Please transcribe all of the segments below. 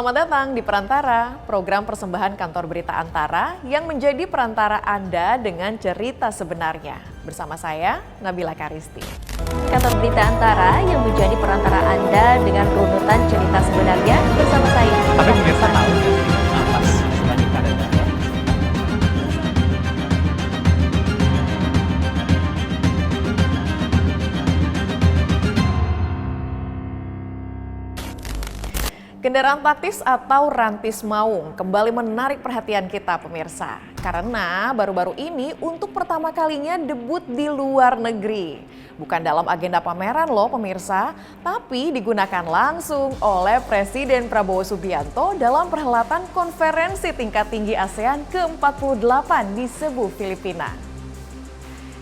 Selamat datang di Perantara, program persembahan kantor berita Antara yang menjadi perantara Anda dengan cerita sebenarnya. Bersama saya, Nabila Karisti. Kantor berita Antara yang menjadi perantara Anda dengan runutan cerita sebenarnya bersama saya. Tapi pemirsa tahu nggak sih apa sih wanita dan dakwah? Kendaraan taktis atau rantis maung kembali menarik perhatian kita pemirsa. Karena baru-baru ini untuk pertama kalinya debut di luar negeri. Bukan dalam agenda pameran loh pemirsa, tapi digunakan langsung oleh Presiden Prabowo Subianto dalam perhelatan konferensi tingkat tinggi ASEAN ke-48 di Cebu, Filipina.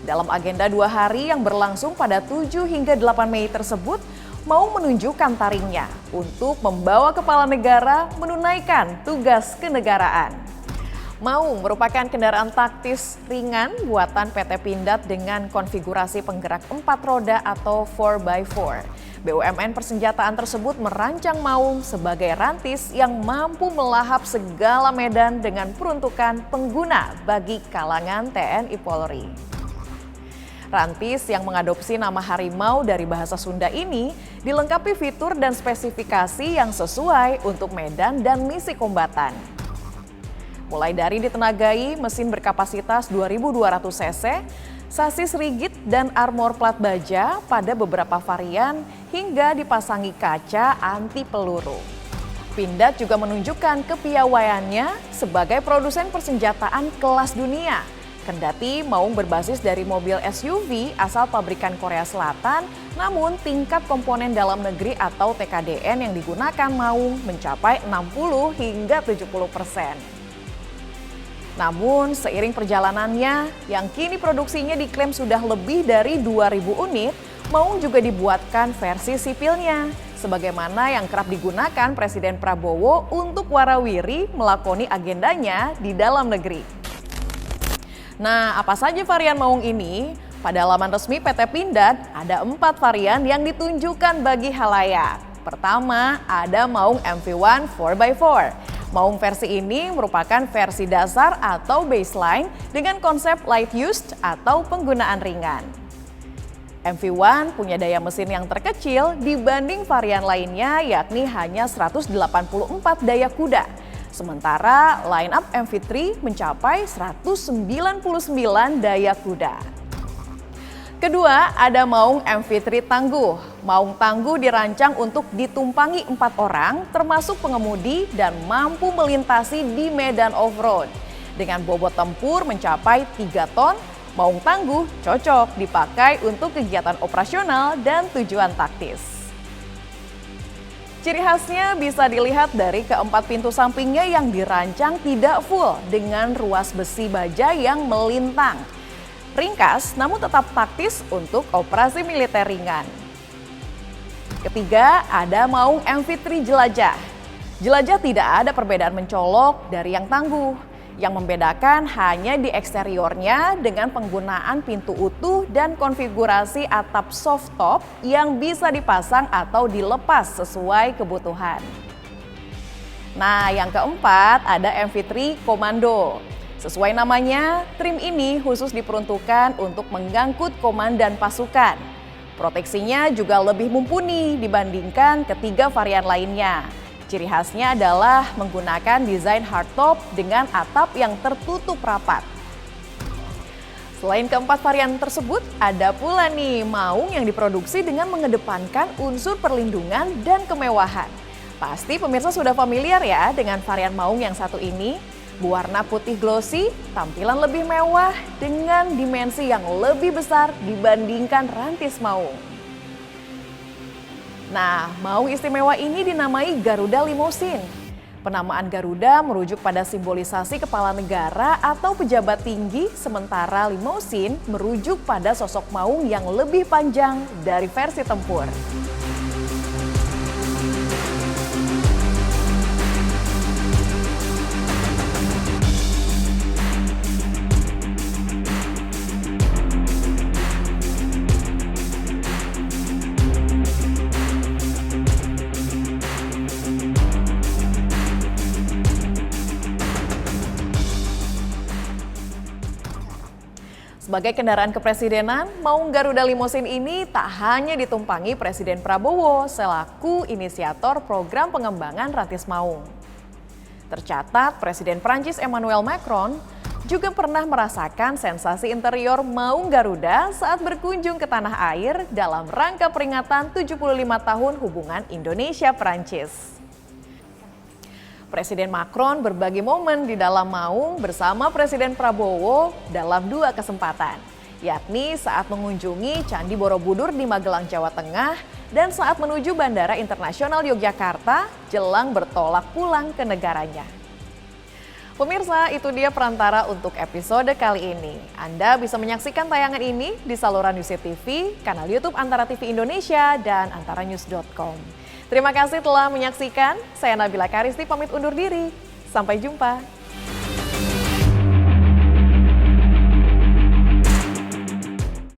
Dalam agenda 2 hari yang berlangsung pada 7 hingga 8 Mei tersebut, mau menunjukkan taringnya untuk membawa kepala negara menunaikan tugas kenegaraan. Maung merupakan kendaraan taktis ringan buatan PT Pindad dengan konfigurasi penggerak 4 roda atau 4x4. BUMN persenjataan tersebut merancang Maung sebagai rantis yang mampu melahap segala medan dengan peruntukan pengguna bagi kalangan TNI Polri. Rantis yang mengadopsi nama harimau dari bahasa Sunda ini dilengkapi fitur dan spesifikasi yang sesuai untuk medan dan misi kombatan. Mulai dari ditenagai mesin berkapasitas 2.200 cc, sasis rigid dan armor plat baja pada beberapa varian hingga dipasangi kaca anti peluru. Pindad juga menunjukkan kepiawaiannya sebagai produsen persenjataan kelas dunia. Kendati Maung berbasis dari mobil SUV asal pabrikan Korea Selatan, namun tingkat komponen dalam negeri atau TKDN yang digunakan Maung mencapai 60 hingga 70%. Namun seiring perjalanannya yang kini produksinya diklaim sudah lebih dari 2.000 unit, Maung juga dibuatkan versi sipilnya, sebagaimana yang kerap digunakan Presiden Prabowo untuk warawiri melakoni agendanya di dalam negeri. Nah, apa saja varian Maung ini? Pada laman resmi PT Pindad ada 4 varian yang ditunjukkan bagi halayak. Pertama, ada Maung MV1 4x4. Maung versi ini merupakan versi dasar atau baseline dengan konsep light used atau penggunaan ringan. MV1 punya daya mesin yang terkecil dibanding varian lainnya yakni hanya 184 daya kuda. Sementara line up MV3 mencapai 199 daya kuda. Kedua, ada Maung MV3 Tangguh. Maung Tangguh dirancang untuk ditumpangi 4 orang termasuk pengemudi dan mampu melintasi di medan off-road. Dengan bobot tempur mencapai 3 ton, Maung Tangguh cocok dipakai untuk kegiatan operasional dan tujuan taktis. Ciri khasnya bisa dilihat dari keempat pintu sampingnya yang dirancang tidak full dengan ruas besi baja yang melintang. Ringkas namun tetap taktis untuk operasi militer ringan. Ketiga, ada Maung MV3 Jelajah. Jelajah tidak ada perbedaan mencolok dari yang Tangguh. Yang membedakan hanya di eksteriornya dengan penggunaan pintu utuh dan konfigurasi atap soft top yang bisa dipasang atau dilepas sesuai kebutuhan. Nah, yang keempat ada MV3 Komando. Sesuai namanya, trim ini khusus diperuntukkan untuk mengangkut komandan pasukan. Proteksinya juga lebih mumpuni dibandingkan ketiga varian lainnya. Ciri khasnya adalah menggunakan desain hardtop dengan atap yang tertutup rapat. Selain keempat varian tersebut, ada pula nih Maung yang diproduksi dengan mengedepankan unsur perlindungan dan kemewahan. Pasti pemirsa sudah familiar ya dengan varian Maung yang satu ini. Berwarna putih glossy, tampilan lebih mewah dengan dimensi yang lebih besar dibandingkan rantis Maung. Nah, Maung istimewa ini dinamai Garuda Limousine. Penamaan Garuda merujuk pada simbolisasi kepala negara atau pejabat tinggi, sementara Limousine merujuk pada sosok Maung yang lebih panjang dari versi tempur. Sebagai kendaraan kepresidenan, Maung Garuda Limousine ini tak hanya ditumpangi Presiden Prabowo selaku inisiator program pengembangan Rantis Maung. Tercatat Presiden Prancis Emmanuel Macron juga pernah merasakan sensasi interior Maung Garuda saat berkunjung ke tanah air dalam rangka peringatan 75 tahun hubungan Indonesia-Prancis. Presiden Macron berbagi momen di dalam Maung bersama Presiden Prabowo dalam 2 kesempatan, yakni saat mengunjungi Candi Borobudur di Magelang, Jawa Tengah, dan saat menuju Bandara Internasional Yogyakarta jelang bertolak pulang ke negaranya. Pemirsa, itu dia perantara untuk episode kali ini. Anda bisa menyaksikan tayangan ini di saluran UC TV, kanal YouTube Antara TV Indonesia, dan antaranews.com. Terima kasih telah menyaksikan. Saya Nabila Karisti pamit undur diri. Sampai jumpa.